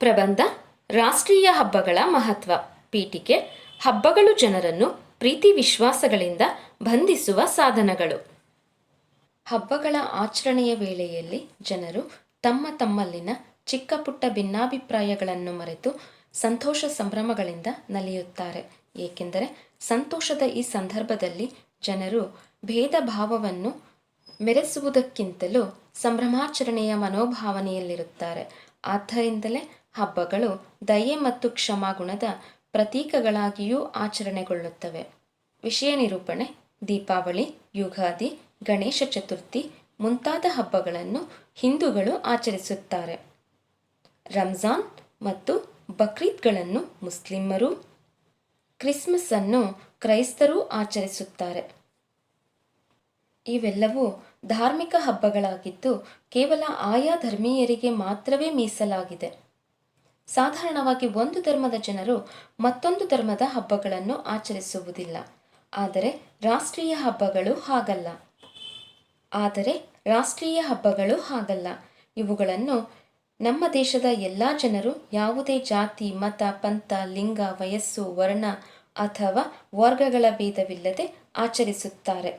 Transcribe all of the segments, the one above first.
ಪ್ರಬಂಧ ರಾಷ್ಟ್ರೀಯ ಹಬ್ಬಗಳ ಮಹತ್ವ. ಪೀಠಿಕೆ: ಹಬ್ಬಗಳು ಜನರನ್ನು ಪ್ರೀತಿ ವಿಶ್ವಾಸಗಳಿಂದ ಬಂಧಿಸುವ ಸಾಧನಗಳು. ಹಬ್ಬಗಳ ಆಚರಣೆಯ ವೇಳೆಯಲ್ಲಿ ಜನರು ತಮ್ಮಲ್ಲಿನ ಚಿಕ್ಕ ಪುಟ್ಟ ಭಿನ್ನಾಭಿಪ್ರಾಯಗಳನ್ನು ಮರೆತು ಸಂತೋಷ ಸಂಭ್ರಮಗಳಿಂದ ನಲಿಯುತ್ತಾರೆ. ಏಕೆಂದರೆ ಸಂತೋಷದ ಈ ಸಂದರ್ಭದಲ್ಲಿ ಜನರು ಭೇದ ಭಾವವನ್ನು ಮೆರೆಸುವುದಕ್ಕಿಂತಲೂ ಸಂಭ್ರಮಾಚರಣೆಯ ಮನೋಭಾವನೆಯಲ್ಲಿರುತ್ತಾರೆ. ಆದ್ದರಿಂದಲೇ ಹಬ್ಬಗಳು ದಯೆ ಮತ್ತು ಕ್ಷಮಾಗುಣದ ಪ್ರತೀಕಗಳಾಗಿಯೂ ಆಚರಣೆಗೊಳ್ಳುತ್ತವೆ. ವಿಷಯ ನಿರೂಪಣೆ: ದೀಪಾವಳಿ, ಯುಗಾದಿ, ಗಣೇಶ ಚತುರ್ಥಿ ಮುಂತಾದ ಹಬ್ಬಗಳನ್ನು ಹಿಂದೂಗಳು ಆಚರಿಸುತ್ತಾರೆ. ರಂಜಾನ್ ಮತ್ತು ಬಕ್ರೀದ್ಗಳನ್ನು ಮುಸ್ಲಿಮರು, ಕ್ರಿಸ್ಮಸ್ ಅನ್ನು ಕ್ರೈಸ್ತರು ಆಚರಿಸುತ್ತಾರೆ. ಇವೆಲ್ಲವೂ ಧಾರ್ಮಿಕ ಹಬ್ಬಗಳಾಗಿದ್ದು ಕೇವಲ ಆಯಾ ಧರ್ಮೀಯರಿಗೆ ಮಾತ್ರವೇ ಮೀಸಲಾಗಿದೆ. ಸಾಧಾರಣವಾಗಿ ಒಂದು ಧರ್ಮದ ಜನರು ಮತ್ತೊಂದು ಧರ್ಮದ ಹಬ್ಬಗಳನ್ನು ಆಚರಿಸುವುದಿಲ್ಲ. ಆದರೆ ರಾಷ್ಟ್ರೀಯ ಹಬ್ಬಗಳು ಹಾಗಲ್ಲ. ಇವುಗಳನ್ನು ನಮ್ಮ ದೇಶದ ಎಲ್ಲ ಜನರು ಯಾವುದೇ ಜಾತಿ, ಮತ, ಪಂಥ, ಲಿಂಗ, ವಯಸ್ಸು, ವರ್ಣ ಅಥವಾ ವರ್ಗಗಳ ಭೇದವಿಲ್ಲದೆ ಆಚರಿಸುತ್ತಾರೆ.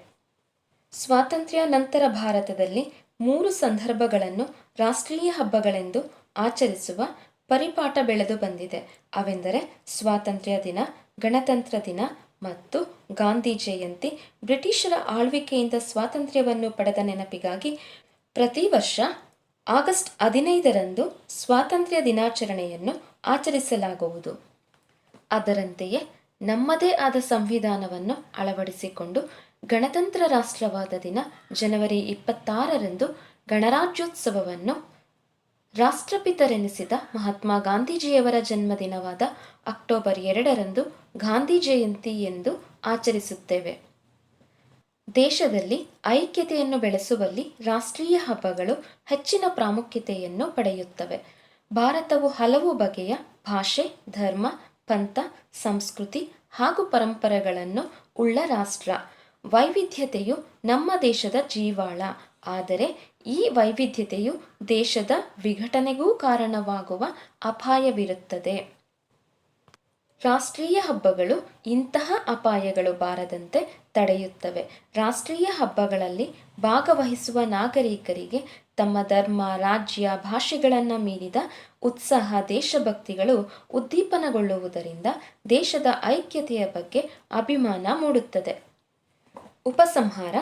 ಸ್ವಾತಂತ್ರ್ಯ ನಂತರ ಭಾರತದಲ್ಲಿ 3 ಸಂದರ್ಭಗಳನ್ನು ರಾಷ್ಟ್ರೀಯ ಹಬ್ಬಗಳೆಂದು ಆಚರಿಸುವ ಪರಿಪಾಠ ಬೆಳೆದು ಬಂದಿದೆ. ಅವೆಂದರೆ ಸ್ವಾತಂತ್ರ್ಯ ದಿನ, ಗಣತಂತ್ರ ದಿನ ಮತ್ತು ಗಾಂಧಿ ಜಯಂತಿ. ಬ್ರಿಟಿಷರ ಆಳ್ವಿಕೆಯಿಂದ ಸ್ವಾತಂತ್ರ್ಯವನ್ನು ಪಡೆದ ನೆನಪಿಗಾಗಿ ಪ್ರತಿ ವರ್ಷ ಆಗಸ್ಟ್ 15ರಂದು ಸ್ವಾತಂತ್ರ್ಯ ದಿನಾಚರಣೆಯನ್ನು ಆಚರಿಸಲಾಗುವುದು. ಅದರಂತೆಯೇ ನಮ್ಮದೇ ಆದ ಸಂವಿಧಾನವನ್ನು ಅಳವಡಿಸಿಕೊಂಡು ಗಣತಂತ್ರ ರಾಷ್ಟ್ರವಾದ ದಿನ ಜನವರಿ 26ರಂದು ಗಣರಾಜ್ಯೋತ್ಸವವನ್ನು, ರಾಷ್ಟ್ರಪಿತರೆನಿಸಿದ ಮಹಾತ್ಮ ಗಾಂಧೀಜಿಯವರ ಜನ್ಮದಿನವಾದ ಅಕ್ಟೋಬರ್ 2ರಂದು ಗಾಂಧಿ ಜಯಂತಿ ಎಂದು ಆಚರಿಸುತ್ತೇವೆ. ದೇಶದಲ್ಲಿ ಐಕ್ಯತೆಯನ್ನು ಬೆಳೆಸುವಲ್ಲಿ ರಾಷ್ಟ್ರೀಯ ಹಬ್ಬಗಳು ಹೆಚ್ಚಿನ ಪ್ರಾಮುಖ್ಯತೆಯನ್ನು ಪಡೆಯುತ್ತವೆ. ಭಾರತವು ಹಲವು ಬಗೆಯ ಭಾಷೆ, ಧರ್ಮ, ಪಂಥ, ಸಂಸ್ಕೃತಿ ಹಾಗೂ ಪರಂಪರೆಗಳನ್ನು ಉಳ್ಳ ರಾಷ್ಟ್ರ. ವೈವಿಧ್ಯತೆಯು ನಮ್ಮ ದೇಶದ ಜೀವಾಳ. ಆದರೆ ಈ ವೈವಿಧ್ಯತೆಯು ದೇಶದ ವಿಘಟನೆಗೂ ಕಾರಣವಾಗುವ ಅಪಾಯವಿರುತ್ತದೆ. ರಾಷ್ಟ್ರೀಯ ಹಬ್ಬಗಳು ಇಂತಹ ಅಪಾಯಗಳು ಬಾರದಂತೆ ತಡೆಯುತ್ತವೆ. ರಾಷ್ಟ್ರೀಯ ಹಬ್ಬಗಳಲ್ಲಿ ಭಾಗವಹಿಸುವ ನಾಗರಿಕರಿಗೆ ತಮ್ಮ ಧರ್ಮ, ರಾಜ್ಯ, ಭಾಷೆಗಳನ್ನು ಮೀರಿದ ಉತ್ಸಾಹ, ದೇಶಭಕ್ತಿಗಳು ಉದ್ದೀಪನಗೊಳ್ಳುವುದರಿಂದ ದೇಶದ ಐಕ್ಯತೆಯ ಬಗ್ಗೆ ಅಭಿಮಾನ ಮೂಡುತ್ತದೆ. ಉಪಸಂಹಾರ: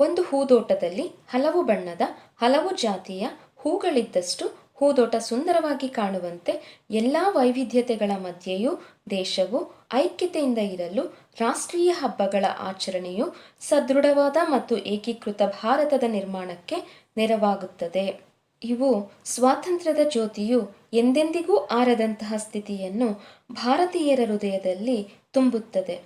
ಒಂದು ಹೂದೋಟದಲ್ಲಿ ಹಲವು ಬಣ್ಣದ, ಹಲವು ಜಾತಿಯ ಹೂಗಳಿದ್ದಷ್ಟು ಹೂದೋಟ ಸುಂದರವಾಗಿ ಕಾಣುವಂತೆ ಎಲ್ಲ ವೈವಿಧ್ಯತೆಗಳ ಮಧ್ಯೆಯೂ ದೇಶವು ಐಕ್ಯತೆಯಿಂದ ಇರಲು ರಾಷ್ಟ್ರೀಯ ಹಬ್ಬಗಳ ಆಚರಣೆಯು ಸದೃಢವಾದ ಮತ್ತು ಏಕೀಕೃತ ಭಾರತದ ನಿರ್ಮಾಣಕ್ಕೆ ನೆರವಾಗುತ್ತದೆ. ಇವು ಸ್ವಾತಂತ್ರ್ಯದ ಜ್ಯೋತಿಯು ಎಂದೆಂದಿಗೂ ಆರದಂತಹ ಸ್ಥಿತಿಯನ್ನು ಭಾರತೀಯರ ಹೃದಯದಲ್ಲಿ ತುಂಬುತ್ತದೆ.